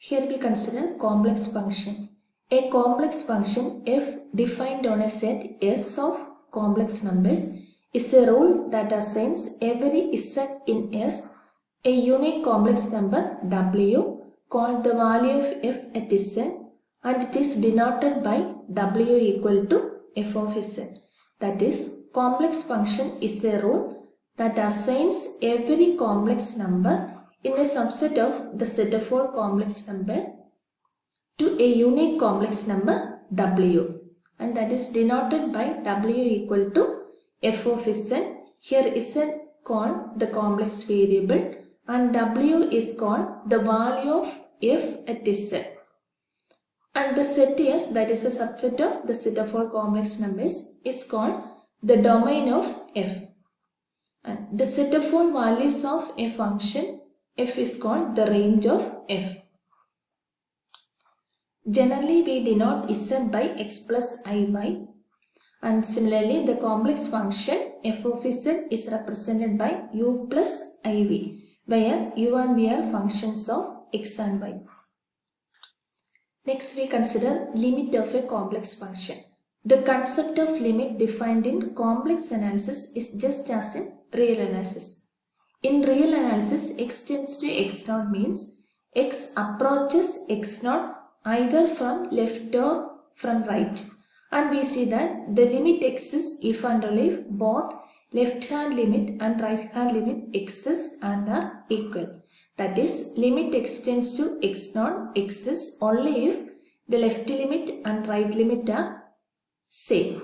Here we consider complex function. A complex function f defined on a set S of complex numbers is a rule that assigns every z in S a unique complex number w called the value of f at z, and it is denoted by w equal to f of z. That is, complex function is a rule that assigns every complex number in a subset of the set of all complex number to a unique complex number w, and that is denoted by w equal to f of z. Here z called the complex variable and w is called the value of f at z. And the set S, that is a subset of the set of all complex numbers, is called the domain of f. And the set of all values of a function f is called the range of f. Generally, we denote z by x plus iy, and similarly the complex function f of z is represented by u plus iv, where u and v are functions of x and y. Next, we consider limit of a complex function. The concept of limit defined in complex analysis is just as in real analysis. In real analysis, x tends to x0 means x approaches x0 either from left or from right. And we see that the limit exists if and only if both left hand limit and right hand limit exist and are equal. That is, limit x tends to x0 exists only if the left limit and right limit are same.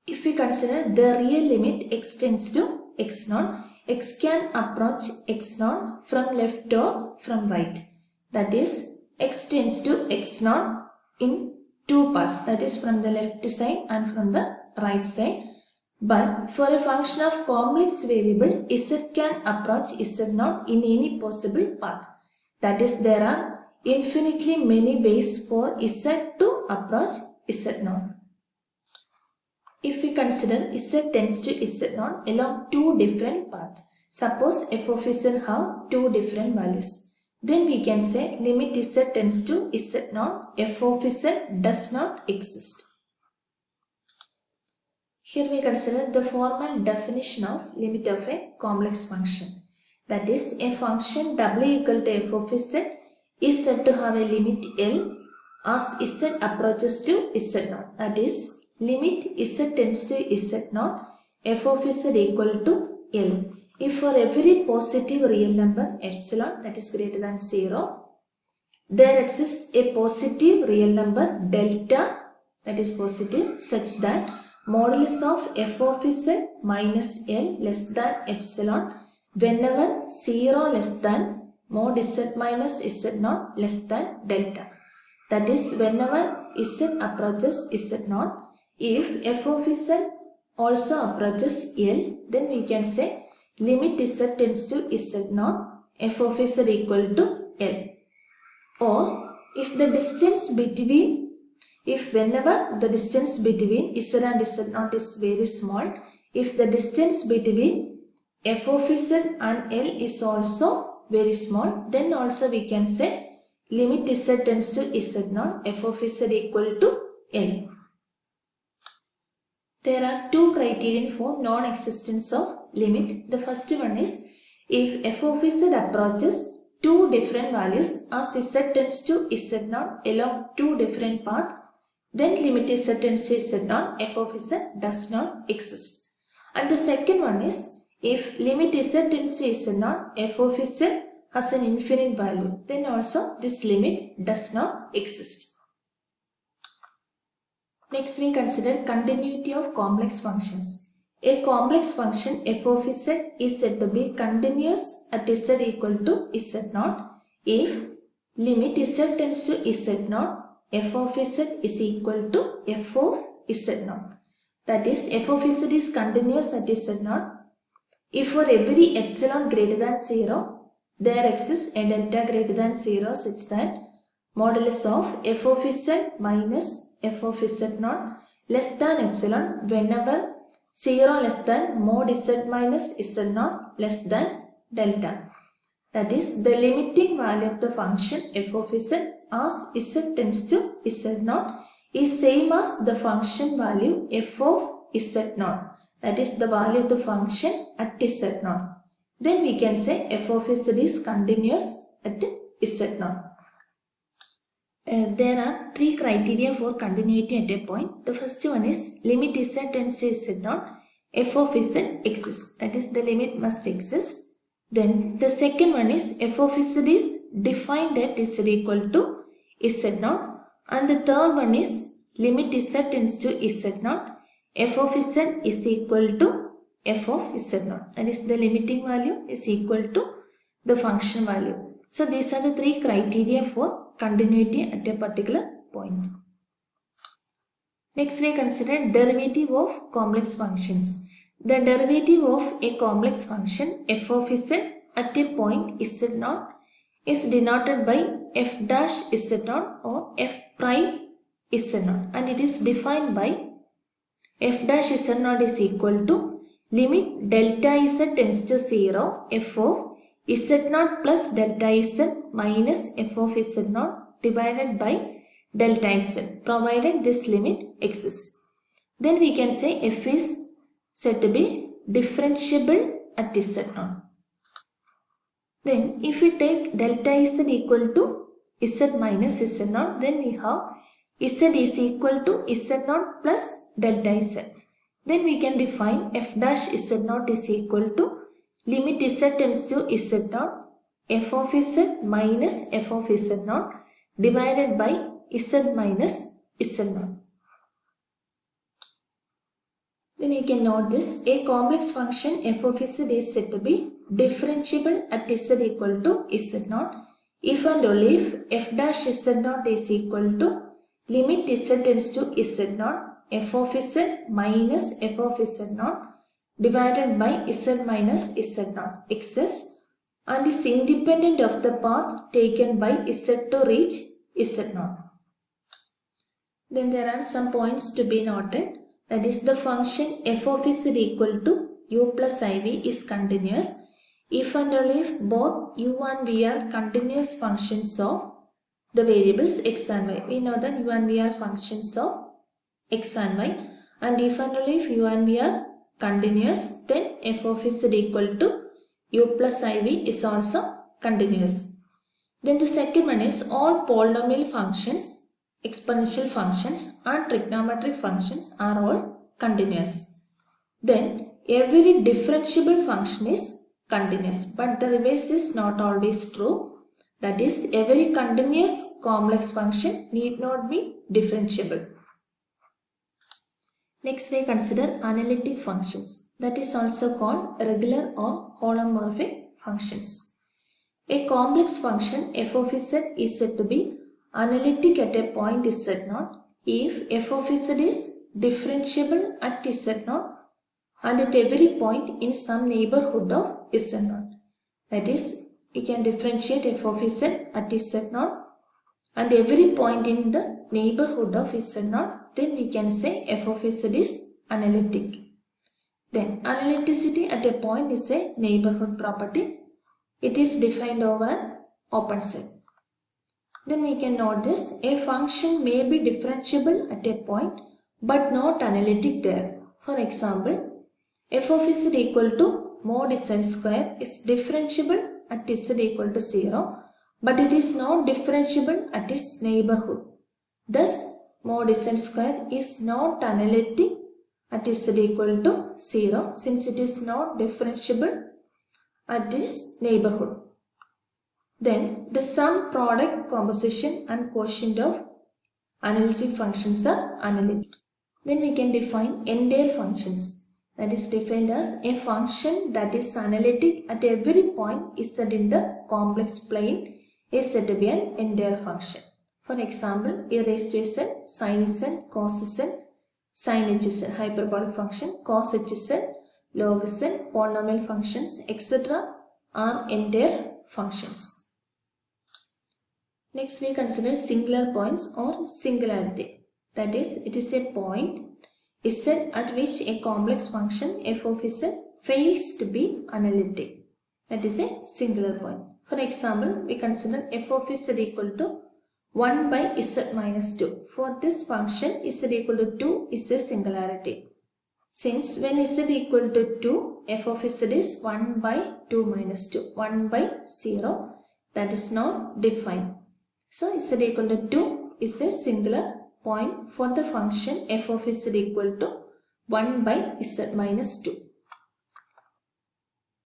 If we consider the real limit x tends to x0, x can approach x0 from left or from right. That is, x tends to x0 in two parts, that is from the left side and from the right side. But for a function of complex variable, z can approach z0 in any possible path. That is, there are infinitely many ways for z to approach z0. If we consider z tends to z0 along two different paths, suppose f of z have two different values, then we can say limit z tends to z0, f of z does not exist. Here we consider the formal definition of limit of a complex function. That is, a function w equal to f of z is said to have a limit L as z approaches to z0. That is, limit z tends to z0, f of z equal to L. If for every positive real number epsilon, that is greater than 0, there exists a positive real number delta, that is positive, such that modulus of f of z minus L less than epsilon whenever 0 less than mod z minus z0 less than delta. That is, whenever z approaches z0, if f of z also approaches L, then we can say limit z tends to z0, f of z equal to L. Or if the distance between, if whenever the distance between z and z0 is very small, if the distance between f of z and L is also very small, then also we can say limit z tends to z0, f of z equal to L. There are two criterion for non-existence of limit. The first one is if f of z approaches two different values as z tends to z0 along two different paths, then limit z tends to z0, f of z does not exist. And the second one is if limit z tends to z0, f of z has an infinite value, then also this limit does not exist. Next, we consider continuity of complex functions. A complex function f of z is said to be continuous at z equal to z0 if limit z tends to z0, f of z is equal to f of z0. That is, f of z is continuous at z0 if for every epsilon greater than 0, there exists a delta greater than 0 such that modulus of f of z minus f of z0 less than epsilon whenever 0 less than mod z minus z0 less than delta. That is, the limiting value of the function f of z as z tends to z0 is same as the function value f of z0. That is the value of the function at z0. Then we can say f of z is continuous at z0. There are three criteria for continuity at a point. The first one is limit z tends to z0, f of z exists. That is, the limit must exist. Then the second one is f of z is defined at z equal to z0. And the third one is limit z tends to z0, f of z is equal to f of z0. That is, the limiting value is equal to the function value. So these are the three criteria for continuity at a particular point. Next we consider derivative of complex functions. The derivative of a complex function f of z at a point z0 is denoted by f dash z0 or f prime z0, and it is defined by f dash z0 is equal to limit delta z tends to 0 f of z0 plus delta z minus f of z0 divided by delta z, provided this limit exists. Then we can say f is said to be differentiable at z0. Then if we take delta z equal to z minus z0, then we have z is equal to z0 plus delta z. Then we can define f dash z0 is equal to limit z tends to z0 f of z minus f of z0 divided by z minus z0. Then you can note this, a complex function f of z is said to be differentiable at z equal to z0 if and only if f dash z0 is equal to limit z tends to z0 f of z minus f of z0 divided by z minus z0 exists and is independent of the path taken by z to reach z0. Then there are some points to be noted. That is, the function f of z equal to u plus iv is continuous if and only if both u and v are continuous functions of the variables x and y. We know that u and v are functions of x and y, and if and only if u and v are continuous, then f of z equal to u plus iv is also continuous. Then the second one is all polynomial functions, exponential functions and trigonometric functions are all continuous. Then every differentiable function is continuous, but the reverse is not always true. That is, every continuous complex function need not be differentiable. Next we consider analytic functions, that is also called regular or holomorphic functions. A complex function f of z is said to be analytic at a point z0 if f of z is differentiable at z0 and at every point in some neighborhood of z0. That is, we can differentiate f of z at z0 and every point in the neighborhood of z0, then we can say f of z is analytic. Then analyticity at a point is a neighborhood property. It is defined over an open set. Then we can note this, a function may be differentiable at a point but not analytic there. For example, f of z equal to mod z square is differentiable at z equal to 0, but it is not differentiable at its neighborhood. Thus, mod z square is not analytic at z equal to 0 since it is not differentiable at its neighborhood. Then the sum, product, composition and quotient of analytic functions are analytic. Then we can define entire functions. That is defined as a function that is analytic at every point z in the complex plane is said to be an entire function. For example, e raised to z, sin z, cos z, sin hz, hyperbolic function, cos hz, log z, polynomial functions, etc. are entire functions. Next we consider singular points or singularity. That is, it is a point z at which a complex function f of z fails to be analytic. That is a singular point. For example, we consider f of z equal to 1 by z minus 2. For this function, z equal to 2 is a singularity. Since when z equal to 2, f of z is 1 by 2 minus 2. 1 by 0, that is not defined. So z equal to 2 is a singular point for the function f of z equal to 1 by z minus 2.